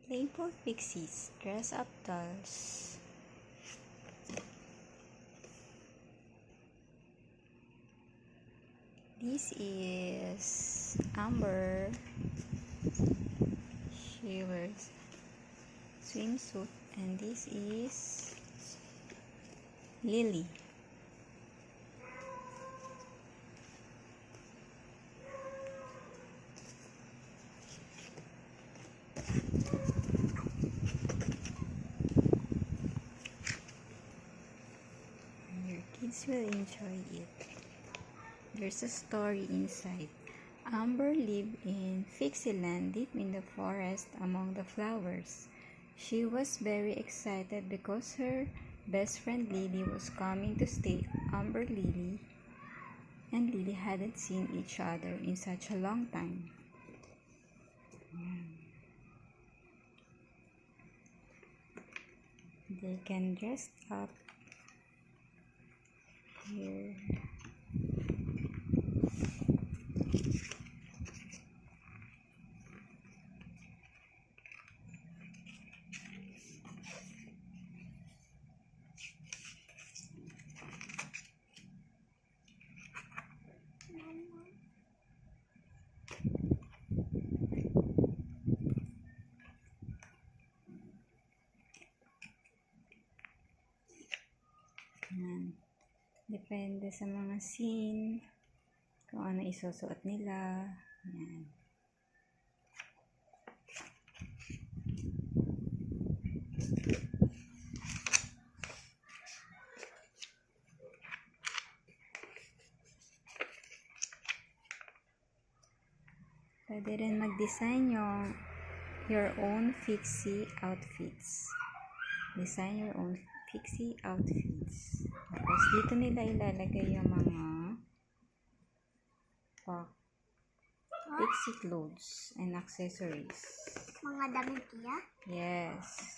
Playful pixies, dress-up dolls. This is Amber. She wears swimsuit, and this is Lily. Your kids will enjoy it. There's a story inside. Amber lived in Fixieland, deep in the forest among the flowers. She was very excited because her best friend Lily was coming to stay. Amber, Lily, and Lily hadn't seen each other in such a long time. They can dress up here. Yan. Depende sa mga scene, kung ano isusuot nila. Yan. Pwede rin mag-design your own fixie outfits. Design your own fixie outfits. Tapos dito nila ilalagay yung mga fixie clothes and accessories. Mga damit niya? Yes.